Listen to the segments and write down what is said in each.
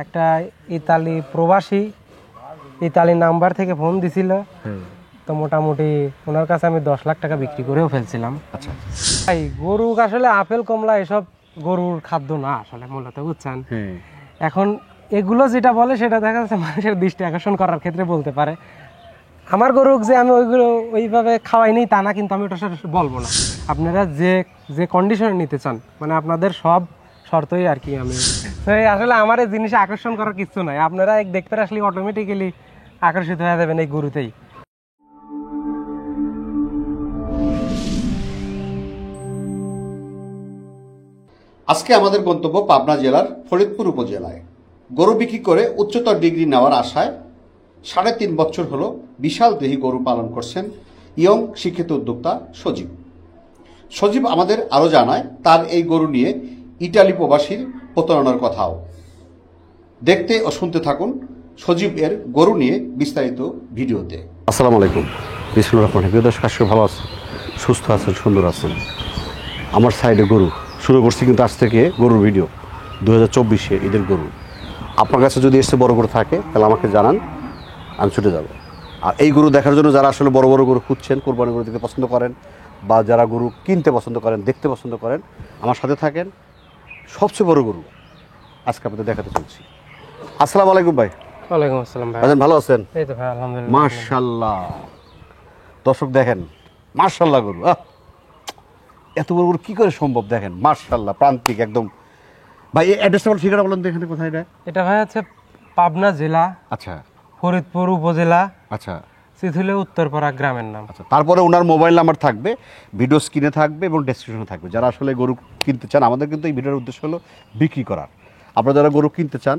একটা ইতালি প্রবাসী Italy number থেকে ফোন দিছিল, তো মোটামুটি ওনার কাছে আমি 10 লাখ টাকা বিক্রি করেও ফেলছিলাম। আচ্ছা ভাই গরু আসলে আপেল কমলা এসব গরুর খাদ্য না আসলে মূলত, বুঝছেন। এখন এগুলো যেটা বলে সেটা দেখা যাচ্ছে মানুষের দৃষ্টি আকর্ষণ করার ক্ষেত্রে বলতে পারে। আমার গরু যে আমি ওইগুলো ওইভাবে খাওয়াই নেই তা না, কিন্তু আমি ওটা বলবো না। আপনারা যে যে কন্ডিশনে নিতে চান, মানে আপনাদের সব শর্তই আর কি আমি আসলে আমার এই জিনিসে আকর্ষণ করার কিছু নাই। আপনারা এক দেখতে আসলে অটোমেটিক্যালি আকর্ষিত হয়ে যাবেন এই গরুতেই। আজকে আমাদের গন্তব্য পাবনা জেলার ফরিদপুর উপজেলায়। গরু বিক্রি করে উচ্চতর ডিগ্রি নেওয়ার আশায় 3.5 বছর হলো বিশাল দেহী গরু পালন করছেন ইয়ং শিক্ষিত উদ্যোক্তা সজীব। সজীব আমাদের আরও জানায় তার এই গরু নিয়ে ইটালি প্রবাসীর প্রতারণার কথাও। দেখতে ও শুনতে থাকুন সজীব এর গরু নিয়ে বিস্তারিত ভিডিওতে। আসসালামু আলাইকুম। বিসমিল্লাহির রহমানির রহিম। দর্শক ভালো আছেন, সুস্থ আছেন, সুন্দর আছেন। আমার সাইডে গরু শুরু করছি কিন্তু আজ থেকে গরুর ভিডিও 2024-এ ঈদের গরু। আপনার কাছে যদি এসে বড় গরু থাকে তাহলে আমাকে জানান, আমি ছুটে যাব। আর এই গরু দেখার জন্য যারা আসলে বড় বড় গরু খুঁজছেন, কোরবানি গরু দেখতে পছন্দ করেন বা যারা গরু কিনতে পছন্দ করেন, দেখতে পছন্দ করেন, আমার সাথে থাকেন। সবচেয়ে বড় গরু আজকে আপনাদের দেখাতে চলছি। আসসালামু আলাইকুম ভাই। ওয়ালাইকুম আসসালাম ভাই। ভালো আছেন? এই তো ভাই আলহামদুলিল্লাহ। মাশাআল্লাহ। দর্শক দেখেন মাশাআল্লাহ গরু, এত বড় গরু কি করে সম্ভব দেখেন, মাশাআল্লাহ প্রান্তিক একদম। ভাই এই অ্যাড্রেসটা বল, ঠিকানা বলেন তো, এখানে কোথায় এটা? এটা ভাই হচ্ছে পাবনা জেলা, আচ্ছা ফরিদপুর উপজেলা, আচ্ছা চিথুলে উত্তরপাড়া গ্রামের নাম। আচ্ছা। তারপরে ওনার মোবাইল নাম্বার থাকবে, ভিডিও স্ক্রিনে থাকবে এবং ডেসক্রিপশনে থাকবে। যারা আসলে গরু কিনতে চান, আমাদের কিন্তু এই ভিডিওর উদ্দেশ্য হলো বিক্রি করার। আপনারা যারা গরু কিনতে চান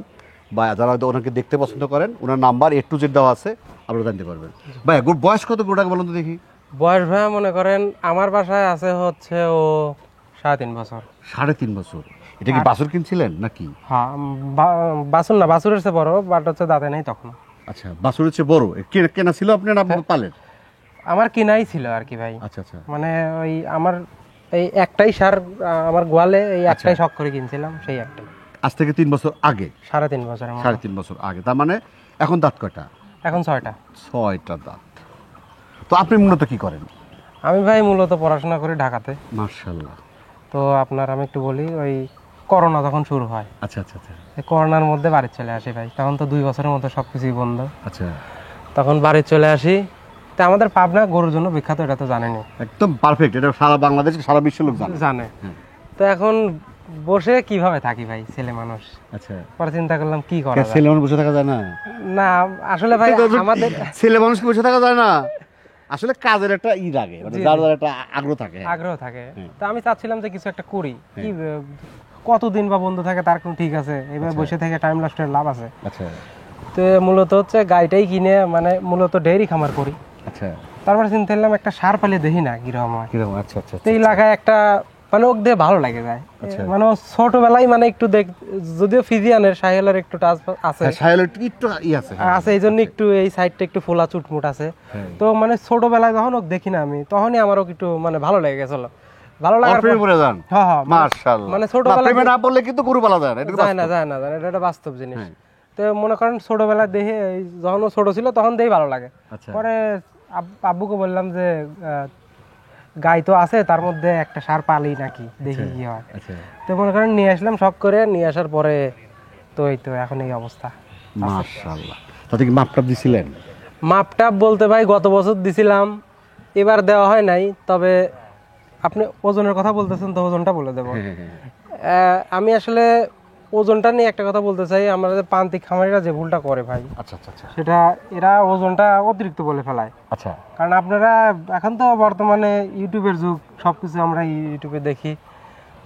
বা যারা ওনাকে দেখতে পছন্দ করেন, ওনার নাম্বার A to Z দেওয়া আছে, আপনারা জানতে পারবেন। ভাই বয়স কত গরুটাকে বলুন তো দেখি। বয়স ভাই মনে করেন আমার বাসায় আছে হচ্ছে ও 3.5 বছর। 3.5 বছর। এটা কি বাছুর কিনছিলেন নাকি? হ্যাঁ, বাছুর না, বাছুরের চেয়ে বড়, বাট হচ্ছে দাঁতে নাই তখন। আচ্ছা, বাছুরের চেয়ে বড় কেনা ছিল আপনার, না পালেন? আমার কিনাই ছিল আর কি ভাই। আচ্ছা আচ্ছা। মানে ওই আমার এই একটাই সার আমার গোয়ালে, এই একটাই শখ করে কিনছিলাম, সেই একটাই। আজ থেকে 3 বছর আগে? 3.5 বছর। 3.5 বছর আগে। তার মানে এখন দাঁত কয়টা? এখন 6টা। 6টা দাঁত। তো আপনি মূলত কি করেন? আমি ভাই মূলত পড়াশোনা করি ঢাকাতে। মাশাআল্লাহ। তো আপনার আমি একটু বলি, ওই করোনা যখন শুরু হয়, আচ্ছা আচ্ছা আচ্ছা, এই করোনার মধ্যে বাড়ি চলে আসি ভাই। তখন তো 2 বছরের মতো সবকিছুই বন্ধ। আচ্ছা। তখন বাড়ি চলে আসি। তো আমাদের পাবনা গরুর জন্য বিখ্যাত, এটা তো জানেনি। একদম পারফেক্ট, এটা সারা বাংলাদেশ সারা বিশ্বের লোক জানে। তো এখন বসে কিভাবে থাকি ভাই, ছেলে মানুষ। আচ্ছা। পরে চিন্তা করলাম কি করা যায়। ছেলে মানুষ বসে থাকা যায় না। না আসলে ভাই আমাদের ছেলে মানুষ বসে থাকা যায় না, আসলে কাজের একটা লাগে, মানে যার একটা আগ্রহ থাকে। আগ্রহ থাকে। তো আমি চাচ্ছিলাম যে কিছু একটা করি। কি কতদিন বা বন্ধ থাকে তার কোনো ঠিক আছে, এভাবে বসে থেকে টাইম নষ্টের লাভ আছে। আচ্ছা। তো মূলত হচ্ছে গাইটাই কিনে, মানে মূলত ডেইরি খামার করি। আচ্ছা। তারপরে চিন্তা করলাম একটা সার পালে দেখি না কিরকম হয়। কিরকম? আচ্ছা আচ্ছা। তো এই এলাকায় একটা মানে ওক দিয়ে ভালো লাগে যায়। মানে ছোটবেলায় মানে একটু যদিও ফিজিয়ানের সাহেলের একটু টাচ আছে, সাহেলের একটু আছে, এই জন্য একটু এই সাইডটা একটু ফোলা চুটমুট আছে। তো মানে ছোটবেলায় যখন ওক দেখি না আমি, তখনই আমার একটু মানে ভালো লেগে গেছিল। ভালো লাগার পরে পড়ে যান। হ্যাঁ হ্যাঁ, মাশাআল্লাহ। মানে ছোটবেলায় প্রেমে না পড়লে কিন্তু গরু পালা যায় না, এটা যায় না, এটা একটা বাস্তব জিনিস। তো মনে করেন ছোটবেলায় দেখে, যখন ও ছোট ছিল তখন দেখেই ভালো লাগে। পরে আব্বুকে বললাম যে গাই তো আছে, তার মধ্যে একটা সার পালি নাকি, দেখি কি হয়। তো মনে করেন নিয়ে আসলাম, শখ করে নিয়ে আসার পরে তো এই তো এখন এই অবস্থা। মাশাআল্লাহ। তাতে কি মাপটাপ দিছিলেন? মাপটাপ বলতে ভাই গত বছর দিছিলাম, এবার দেওয়া হয় নাই। তবে আপনি ওজনের কথা বলতেছেন, তো ওজনটা বলে দেবো। আমি আসলে ওজনটা নিয়ে একটা কথা বলতে চাই। আমাদের প্রান্তিক খামারিরা যে ভুলটা করে ভাই, আচ্ছা আচ্ছা, সেটা এরা ওজনটা অতিরিক্ত বলে ফেলায়। আচ্ছা। কারণ আপনারা এখন তো বর্তমানে ইউটিউবের যুগ, সবকিছু আমরা ইউটিউবে দেখি।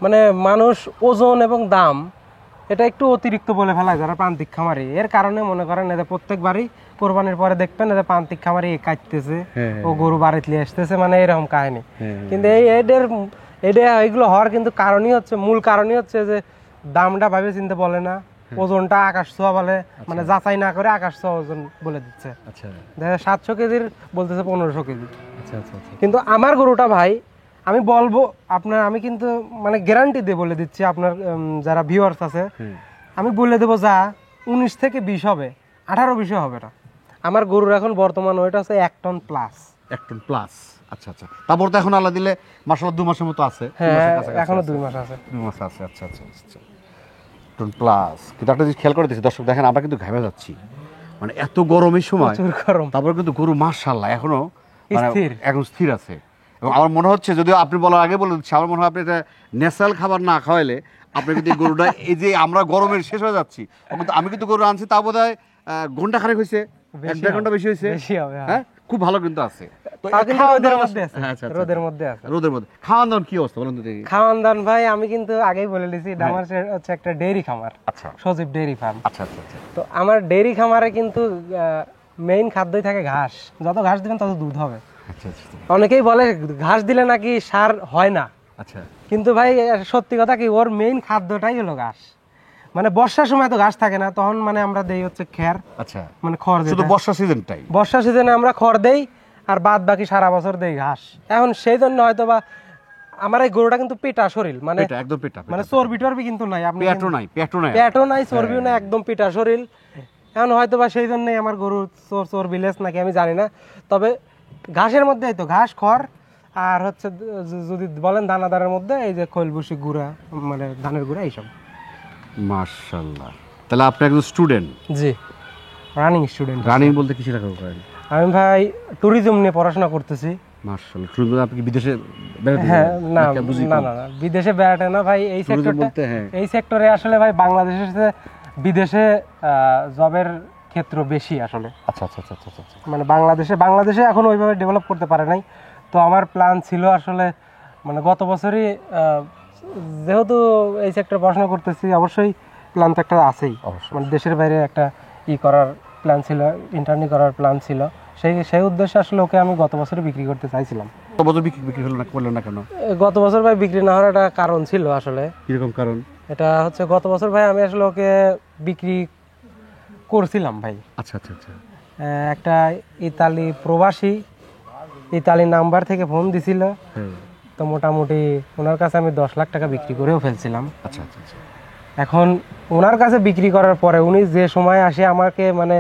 মানে মানুষ ওজন এবং দাম এটা একটু অতিরিক্ত বলে ফেলায় যারা প্রান্তিক খামারি। এর কারণে মনে করেন এদের প্রত্যেকবারই কোরবানির পরে দেখবেন এদের প্রান্তিক খামারি কাটতেছে, ও গরু বাড়িতে নিয়ে আসতেছে, মানে এরকম কাহিনী। কিন্তু এইগুলো হওয়ার কিন্তু কারণই হচ্ছে, মূল কারণই হচ্ছে যে দামটা ভাবে চিনতে বলে না, ওজনটা আকাশ ছোঁয়া বলে, মানে যাচাই না করে আকাশ ছোঁয়া ওজন বলে দিচ্ছে। 700 কেজির বলতেছে 1500 কেজি। কিন্তু আমার গরুটা ভাই আমি বলবো আপনার, আমি কিন্তু মানে গ্যারান্টি দিয়ে বলে দিচ্ছি আপনার যারা ভিউয়ার্স আছে, আমি বলে দেবো যা 19 থেকে 20 হবে, 18-20 হবে না। আমার গরুর এখন বর্তমান ওয়েট আছে 1 টন প্লাস। 1 ton plus. আচ্ছা আচ্ছা, তারপর তো এখন আল্লাহ দিলে মাশাআল্লাহ 2 মাসের মতো আছে। হ্যাঁ, এখনো 2 মাস আছে। 2 মাস আছে। আচ্ছা আচ্ছা আচ্ছা, টন প্লাস। কিন্তু একটা জিনিস খেয়াল করে দিচ্ছি দর্শক, দেখেন আমরা কিন্তু ঘেমে যাচ্ছি, মানে এত গরমের সময়, প্রচুর গরম। তারপর কিন্তু গরু মাশাআল্লাহ এখনো মানে স্থির। এখন স্থির আছে। এবং আমার মনে হচ্ছে, যদিও আপনি বলার আগে বলে দিচ্ছি, আমার মনে হয় আপনি এটা ন্যাচারাল খাবার না খাওয়াইলে আপনি কিন্তু এই গরুটা, এই যে আমরা গরমের শেষ হয়ে যাচ্ছি, কিন্তু আমি কিন্তু গরু আনছি তা বোধ হয় ঘন্টা খানেক হয়েছে, 1-1.5 ঘন্টা বেশি হয়েছে। বেশি হবে, হ্যাঁ। হ্যাঁ, খুব ভালো কিন্তু আছে। তো তাও কিন্তু খাওয়া রোদের দাওয়া- মধ্যে আছে। হ্যাঁ, আচ্ছা, আচ্ছা। রোদের মধ্যে আছে। রোদের মধ্যে খাওয়ান দাওয়ান কি অবস্থা বলুন তো দেখি। খাওয়ান দাওয়ান ভাই আমি কিন্তু আগেই বলে দিয়েছি, এটা আমার হচ্ছে একটা ডেইরি খামার, আচ্ছা সজীব ডেইরি ফার্ম। আচ্ছা আচ্ছা আচ্ছা তো আমার ডেইরি খামারে কিন্তু মেইন খাদ্যই থাকে ঘাস। যত ঘাস দিবেন তত দুধ হবে। আচ্ছা আচ্ছা অনেকেই বলে ঘাস দিলে নাকি সার হয় না, আচ্ছা কিন্তু ভাই সত্যি কথা কি, ওর মেইন খাদ্যটাই হলো ঘাস। মানে বর্ষার সময় তো ঘাস থাকে না, তখন মানে আমরা দেই হচ্ছে খ্যার, আচ্ছা। মানে খড়। শুধু বর্ষা সিজনটাই? বর্ষা সিজনে আমরা খড় দেই, আর বাদ বাকি সারা বছর দেই ঘাস। এখন সেই জন্য হয়তো বা আমার এই গরুটা কিন্তু পেটা শরীর, মানে পেটা একদম পেটা, মানে চর্বি টর্বি কিন্তু নাই, আপনি পেটও নাই, পেটও নাই, পেটও নাই, চর্বিও নাই, একদম পিটা শরীর। এখন হয়তো বা সেই জন্যই আমার গরু চর্বি লেস নাকি আমি জানি না, তবে ঘাসের মধ্যেই তো ঘাস, খড়, আর হচ্ছে যদি বলেন দানাদারের মধ্যে এই যে খৈল ভুসি গুঁড়া, মানে ধানের গুঁড়া, এইসব। মাশাআল্লাহ। তাহলে আপনি একজন স্টুডেন্ট? জি, রানিং স্টুডেন্ট। রানিং বলতে কিসে টাকা করেন? আমি ভাই ট্যুরিজম নিয়ে পড়াশোনা করতেছি। মাশাআল্লাহ। ট্যুরিজম আপনি কি বিদেশে বেড়াতে যান? হ্যাঁ, না নাকি বুঝি না কম? না, বিদেশে বেড়াতে না ভাই, এই tourism সেক্টরটা, বলতে, হ্যাঁ। এই সেক্টরে আসলে ভাই বাংলাদেশের চেয়ে বিদেশে জবের ক্ষেত্র বেশি আসলে। আচ্ছা আচ্ছা আচ্ছা আচ্ছা আচ্ছা। মানে বাংলাদেশে এখন ওইভাবে ডেভেলপ করতে পারে নাই। তো আমার প্ল্যান ছিল আসলে, মানে গত বছরই যেহেতু এই সেক্টরে পড়াশোনা করতেছি, অবশ্যই প্ল্যান তো একটা আছেই, অবশ্যই। মানে দেশের বাইরে একটা করার প্ল্যান ছিল, ইন্টার্নি করার প্ল্যান ছিল। সেই উদ্দেশ্যে আসলে ওকে আমি গত বছরই বিক্রি করতে চাইছিলাম। তো বছর বিক্রি হলো না, করলেন না কেন? গত বছর ভাই বিক্রি না হওয়ার একটা কারণ ছিল আসলে। কিরকম কারণ? এটা হচ্ছে গত বছর ভাই আমি আসলে ওকে বিক্রি করছিলাম ভাই। আচ্ছা আচ্ছা আচ্ছা। একটা ইতালি প্রবাসী, ইতালি নাম্বার থেকে ফোন দিছিল। হ্যাঁ। তো মোটামুটি ওনার কাছে আমি 10 লাখ টাকা বিক্রি করেও ফেলছিলাম। আচ্ছা আচ্ছা আচ্ছা। এখন ওনার কাছে বিক্রি করার পরে উনি যে সময় আসে আমাকে মানে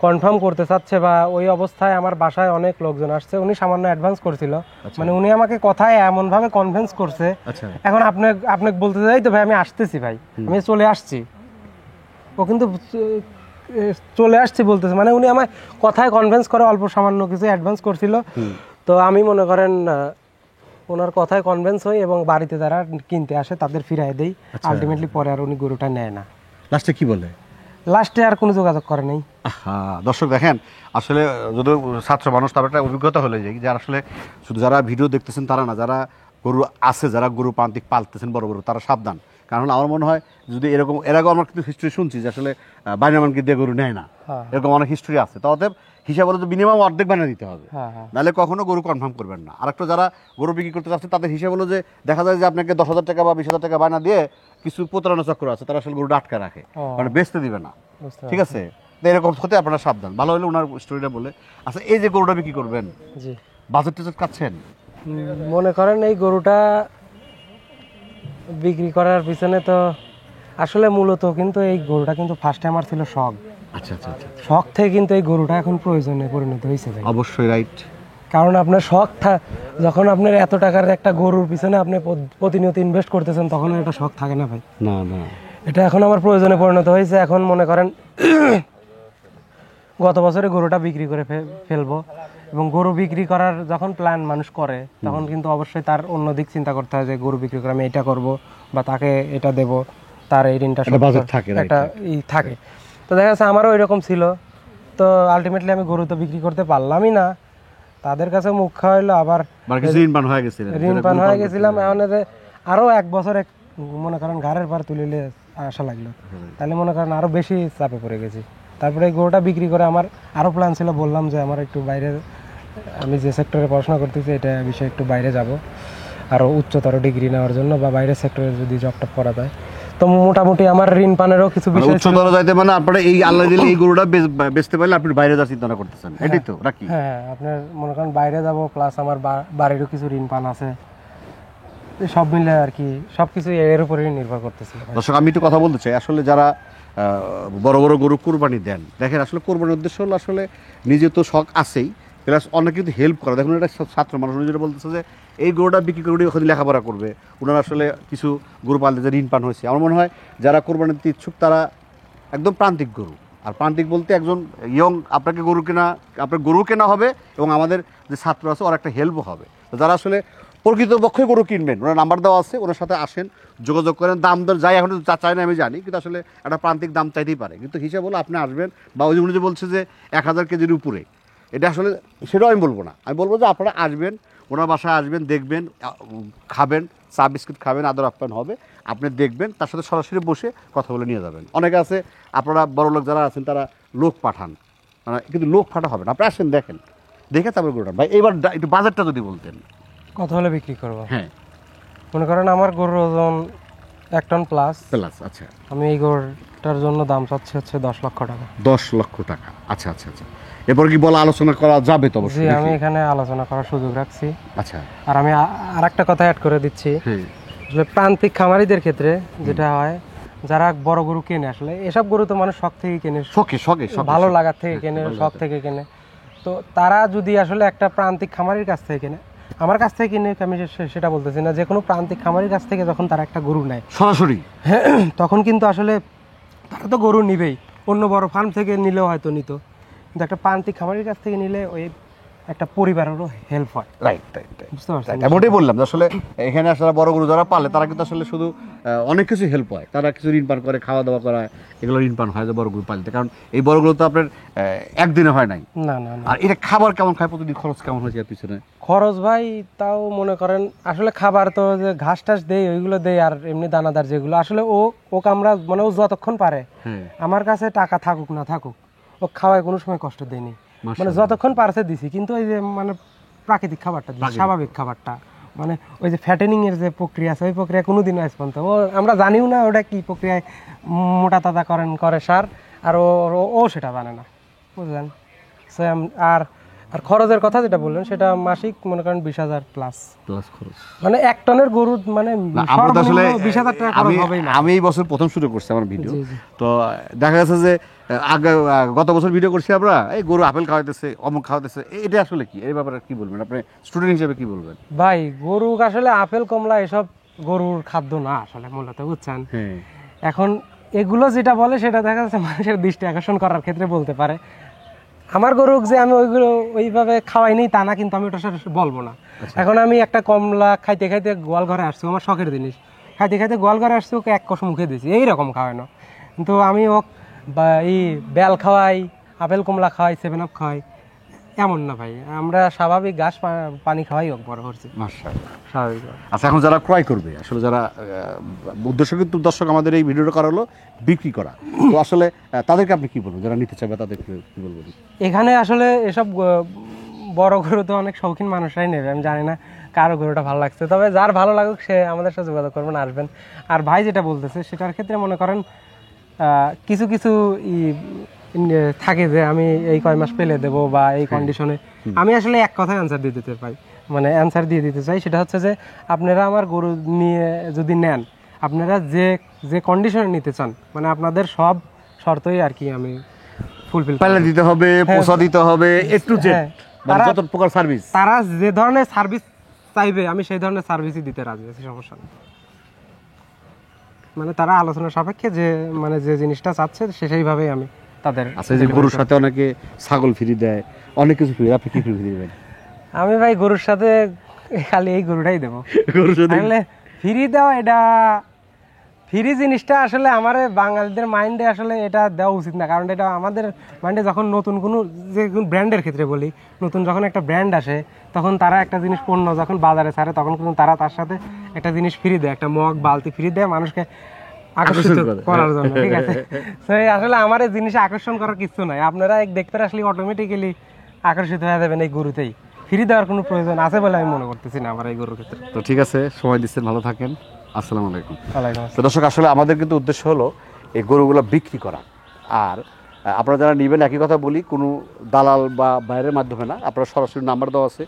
কনফার্ম করতে চাচ্ছে, বা ওই অবস্থায় আমার বাসায় অনেক লোকজন আসছে, উনি সামান্য অ্যাডভান্স করছিল, মানে উনি আমাকে কথায় এমন ভাবে কনভিন্স করছে। আচ্ছা। এখন আপনি বলতে চাই তো ভাই আমি আসতেছি, ভাই আমি চলে আসছি, ও কিন্তু চলে আসছি বলতেছে, মানে উনি আমায় কথায় কনভিন্স করে অল্প সামান্য কিছু অ্যাডভান্স করছিল। তো আমি মনে করেন ওনার কথায় কনভিন্স হই এবং বাড়িতে যারা কিনতে আসে তাদের ফিরাই দেই। আলটিমেটলি পরে আর উনি গরুটা নেয় না। লাস্টে কি বলে? লাস্টে আর কোনো যোগাযোগ করে নাই। হ্যাঁ দর্শক দেখেন, আসলে যদি ছাত্র মানুষ, তার একটা অভিজ্ঞতা হলে যে যারা আসলে শুধু যারা ভিডিও দেখতেছেন তারা না, যারা গরু আছে, যারা গরু প্রান্তিক পালতেছেন বড় বড়, তারা সাবধান। কারণ আমার মনে হয় যদি এরকম, এর আগে আমরা কিন্তু হিস্ট্রি শুনছি যে আসলে বাইনামানকে দিয়ে গরু নেয় না, এরকম অনেক হিস্ট্রি আছে। তো অতএব হিসাব হলে তো মিনিমাম অর্ধেক বানিয়ে দিতে হবে, নাহলে কখনো গরু কনফার্ম করবেন না। আর একটা যারা গরু বিক্রি করতে চাচ্ছে তাদের হিসাব হলো যে দেখা যায় যে আপনাকে 10,000 টাকা বা 20,000 টাকা বায়না দিয়ে কিছু প্রতারণা চক্র আছে, তারা আসলে গরুটা আটকে রাখে, মানে বেচতে দিবে না। ঠিক আছে, তো এরকম হতে আপনারা সাবধান। ভালো হলে ওনার স্টোরিটা বলে। আচ্ছা, এই যে গরুটা বিক্রি করবেন, জি, বাজেট টাজেট কাটছেন? মনে করেন এই গরুটা বিক্রি করার পিছনে তো আসলে মূলত কিন্তু এই গরুটা কিন্তু ফার্স্ট টাইম আমার ছিল শখ। আচ্ছা আচ্ছা আচ্ছা। শখ থেকে কিন্তু এই গরুটা এখন প্রয়োজনে পরিণত হয়েছে ভাই। অবশ্যই রাইট। কারণ আপনার শখ যখন আপনার এত টাকার একটা গরুর পিছনে আপনি প্রতিনিয়ত ইনভেস্ট করতেছেন, তখন এটা শখ থাকে না ভাই। না না, এটা এখন আমার প্রয়োজনে পরিণত হয়েছে। এখন মনে করেন গত বছরে গরুটা বিক্রি করে ফেলবো, এবং গরু বিক্রি করার যখন প্ল্যান মানুষ করে তখন কিন্তু অবশ্যই তার অন্য দিক চিন্তা করতে হয় যে গরু বিক্রি করে আমি এটা করব বা তাকে এটা দেব, তার এই ঋণটা একটা থাকে। তো দেখা যাচ্ছে আমারও এরকম ছিল। তো আলটিমেটলি আমি গরু তো বিক্রি করতে পারলামই না, তাদের কাছে মুখ খাওয়াইলো, আবার ঋণ পান হয়ে গেছিলাম। এখন আরো 1 বছর মনে করেন ঘাড়ের পার তুলিলে আসা লাগলো, তাহলে মনে করেন আরো বেশি চাপে পড়ে গেছি। তারপরে এই গরুটা বিক্রি করে আমার আরো প্ল্যান ছিল, বললাম যে আমার একটু বাইরে, আমি যে সেক্টরে পড়াশোনা করতেছি এটা বিষয়ে একটু বাইরে যাব আরো উচ্চতর ডিগ্রি নেওয়ার জন্য, বা বাইরের সেক্টরে যদি জব টপ করা যায়। তো মোটামুটি আমার ঋণ পানেরও কিছু বিষয় উচ্চতর যাইতে, মানে আপনারা এই আল্লাহ দিলে এই গরুটা বেচতে পারলে আপনি বাইরে যাওয়ার চিন্তা করতেছেন, এটাই তো নাকি? হ্যাঁ, আপনার মনে করেন বাইরে যাব, প্লাস আমার বাড়িরও কিছু ঋণ পান আছে, সব মিলে আর কি সবকিছু এর উপরেই নির্ভর করতেছে। দর্শক আমি একটু কথা বলতে চাই, আসলে যারা বড় বড় গরু কোরবানি দেন, দেখেন আসলে কোরবানির উদ্দেশ্য হলো আসলে নিজে তো শখ আছেই, প্লাস অনেক কিন্তু হেল্প করা। দেখুন এটা ছাত্র মানুষ যেটা বলতেছে যে এই গরুটা বিক্রি করে ওখানে লেখাপড়া করবে, ওনারা আসলে কিছু গরু পালতে যে ঋণ পান হয়েছে। আমার মনে হয় যারা কোরবানিতে ইচ্ছুক তারা একদম প্রান্তিক গরু, আর প্রান্তিক বলতে একজন ইয়ং আপনাকে আপনার গরু কেনা হবে এবং আমাদের যে ছাত্র আছে ওর একটা হেল্পও হবে। তো যারা আসলে প্রকৃতপক্ষে গরু কিনবেন ওনার নাম্বার দেওয়া আছে, ওনার সাথে আসেন, যোগাযোগ করেন। দাম দর যাই এখন চাই না আমি জানি, কিন্তু আসলে একটা প্রান্তিক দাম চাইতেই পারে, কিন্তু হিসাব হলো আপনি আসবেন। বা ওই উনি যে বলছে যে 1000 কেজির উপরে, এটা আসলে সেটাও আমি বলবো না, আমি বলবো যে আপনারা আসবেন, ওনার বাসায় আসবেন, দেখবেন, খাবেন, চা বিস্কুট খাবেন, আদর আপ্যায়ন হবে, আপনি দেখবেন, তার সাথে সরাসরি বসে কথা বলে নিয়ে যাবেন। অনেকে আছে আপনারা বড় লোক যারা আছেন তারা লোক পাঠান, কিন্তু লোক পাঠা হবে না, আপনি আসেন, দেখেন, দেখে তারপরে গরুটা। ভাই এবার একটু বাজারটা যদি বলতেন। কত হলে বিক্রি করবো? হ্যাঁ, মনে করেন আমার গরুর ওজন 1 টন প্লাস। আচ্ছা, আমি এই গরুটার জন্য দাম চাচ্ছি হচ্ছে 10 লক্ষ টাকা। 10 লক্ষ টাকা, আচ্ছা। এরপর কি বলা আলোচনা করা যাবে? তো জি, অবশ্যই আমি এখানে আলোচনা করার সুযোগ রাখছি। আচ্ছা, আর আমি আরেকটা কথা অ্যাড করে দিচ্ছি, হ্যাঁ, আসলে প্রান্তিক খামারিদের ক্ষেত্রে যেটা হয়, যারা বড় গরু কেনে, আসলে এসব গরু তো মানুষ শখ থেকে কেনে, শখে ভালো লাগার থেকে কেনে, শখ থেকে কেনে। তো তারা যদি আসলে একটা প্রান্তিক খামারির কাছ থেকে কেনে, আমার কাছ থেকে কিনে, আমি সেটা বলতেছি না, যে কোনো প্রান্তিক খামারির কাছ থেকে যখন তারা একটা গরু নেয় সরাসরি, তখন কিন্তু আসলে তারা তো গরু নিবেই, অন্য বড় ফার্ম থেকে নিলেও হয়তো নিত, কিন্তু একটা প্রান্তিক খামারির কাছ থেকে নিলে ওই একটা পরিবারেরও হেল্প হয়। রাইট, বুঝতে পারছেন? এমনটাই বললাম যে আসলে এখানে আসলে বড় গরু যারা পালে তারা কিন্তু আসলে শুধু অনেক কিছু হেল্প হয়, তারা কিছু ঋণ পান করে, খাওয়া দাওয়া করায়, এগুলো ঋণ পান হয় যে বড় গরু পালতে, কারণ এই বড় গরু তো আপনার একদিনে হয় নাই। না। আর এটা খাবার কেমন খায়, প্রতিদিন খরচ কেমন হয়েছে এর পিছনে? খরচ ভাই তাও মনে করেন আসলে খাবার তো যে ঘাস টাস দেই ওইগুলো দেই, আর এমনি দানাদার যেগুলো আসলে ও আমরা মানে ও যতক্ষণ পারে আমার কাছে টাকা থাকুক না থাকুক ও খাওয়ায় কোনো সময় কষ্ট দেয়নি, মানে যতক্ষণ পারছে দিছি। কিন্তু ওই যে মানে প্রাকৃতিক খাবারটা, স্বাভাবিক খাবারটা, মানে ওই যে ফ্যাটেনিং এর যে প্রক্রিয়া আছে ওই প্রক্রিয়া কোনোদিন আজ পর্যন্ত ও আমরা জানিও না ওটা কি প্রক্রিয়ায় মোটা তাজা করে সার, আর ও সেটা জানে না, বুঝলেন? আর আর খরচের কথা যেটা বললেন সেটা মাসিক মনে করেন 20,000 প্লাস খরচ, মানে 1 টনের গরু মানে সর্বনিম্ন 20,000 টাকা খরচ হবেই না। আমি এই বছর প্রথম শুরু করছি আমার ভিডিও, তো দেখা গেছে যে আগে গত বছর ভিডিও করছি আমরা, এই গরু আপেল খাওয়াইতেছে, অমুক খাওয়াইতেছে, এটা আসলে কি, এই ব্যাপারে কি বলবেন আপনি স্টুডেন্ট হিসেবে, কি বলবেন? ভাই গরু আসলে আপেল কমলা এসব গরুর খাদ্য না আসলে মূলত, বুঝছেন? এখন এগুলো যেটা বলে সেটা দেখা যাচ্ছে মানুষের দৃষ্টি আকর্ষণ করার ক্ষেত্রে বলতে পারে। আমার গরুক যে আমি ওইগুলো ওইভাবে খাওয়াই নেই তা না, কিন্তু আমি ওটা বলবো না। এখন আমি একটা কমলা খাইতে খাইতে গোয়াল ঘরে আসছি, আমার শখের জিনিস, খাইতে খাইতে গোয়াল ঘরে আসছি, ওকে 1 কষ মুখে দিয়েছি, এইরকম খাওয়ানো। কিন্তু আমি ও এই বেল খাওয়াই, আপেল কমলা খাওয়াই, 7 আপ খাওয়াই, এমন না ভাই। আমরা স্বাভাবিক ঘাস পানি খাওয়াই হোক বড় করছি, স্বাভাবিক। আচ্ছা, এখন যারা ক্রয় করবে, আসলে যারা উদ্দেশ্য কিন্তু দর্শক আমাদের এই ভিডিওটা করা হলো বিক্রি করা, তো আসলে তাদেরকে আপনি কি বলবেন, যারা নিতে চাইবে তাদেরকে কি বলবেন? এখানে আসলে এসব বড় গরু তো অনেক শৌখিন মানুষরাই নেবে, আমি জানি না কারো গরুটা ভালো লাগছে, তবে যার ভালো লাগুক সে আমাদের সাথে যোগাযোগ করবেন, আসবেন। আর ভাই যেটা বলতেছে সেটার ক্ষেত্রে মনে করেন কিছু থাকে যে আমি এই কয় মাস পেলে দেবো বা এই কন্ডিশনে, আমি আসলে এক কথায় অ্যান্সার দিয়ে দিতে পাই, মানে অ্যান্সার দিয়ে দিতে চাই। সেটা হচ্ছে যে আপনারা আমার গরু নিয়ে যদি নেন, আপনারা যে কন্ডিশনে নিতে চান, মানে আপনাদের সব শর্তই আর কি আমি ফুলফিল পাইলে দিতে হবে, পোষা দিতে হবে, একটু মানে যত প্রকার সার্ভিস, তারা যে ধরনের সার্ভিস চাইবে আমি সেই ধরনের সার্ভিসই দিতে রাজি আছি, সমস্যা নেই। মানে তারা আলোচনা সাপেক্ষে যে জিনিসটা চাচ্ছে সেইভাবেই আমি তাদের। আচ্ছা, যে গরুর সাথে অনেকে ছাগল ফ্রি দেয়, অনেক কিছু ফ্রি, আপনি কি ফ্রি দিবেন? আমি ভাই গরুর সাথে খালি এই গরুটাই দেবো। আসলে ফ্রি দেওয়া, এটা ফ্রি জিনিসটা আসলে আমার বাঙালিদের মাইন্ডে আসলে এটা দেওয়া উচিত না, কারণ এটা আমাদের মাইন্ডে যখন নতুন কোনো যে ব্র্যান্ডের ক্ষেত্রে বলি, নতুন যখন একটা ব্র্যান্ড আসে তখন তারা একটা জিনিস পণ্য যখন বাজারে ছাড়ে তখন কিন্তু তারা তার সাথে একটা জিনিস ফ্রি দেয়, একটা মগ বালতি ফ্রি দেয় মানুষকে আকর্ষিত করার জন্য, ঠিক আছে? তো আসলে আমার এই জিনিসে আকর্ষণ করার কিছু নাই, আপনারা দেখতে আসলে অটোমেটিক্যালি আকর্ষিত হয়ে যাবেন এই গরুতেই। ফ্রি দেওয়ার কোনো প্রয়োজন আছে বলে আমি মনে করতেছি না আমার এই গরুর ক্ষেত্রে। তো ঠিক আছে, সময় দিচ্ছেন, ভালো থাকেন, আসসালামু আলাইকুম। তো দর্শক, আসলে আমাদের কিন্তু উদ্দেশ্য হলো এই গরুগুলো বিক্রি করা, আর আপনারা যারা নেবেন একই কথা বলি, কোনো দালাল বা বাইরের মাধ্যমে না, আপনারা সরাসরি নাম্বার দেওয়া আছে,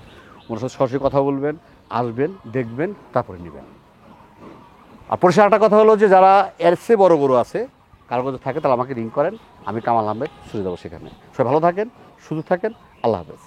ওনার সাথে সরাসরি কথা বলবেন, আসবেন, দেখবেন, তারপরে নেবেন। আর পরিষ্কার একটা কথা হলো যে যারা এর চেয়ে বড় গরু আছে কারো যদি থাকে তাহলে আমাকে রিং করেন, আমি কামাল আহমেদ চলে যাবো সেখানে। সবাই ভালো থাকেন, সুস্থ থাকেন, আল্লাহ হাফেজ।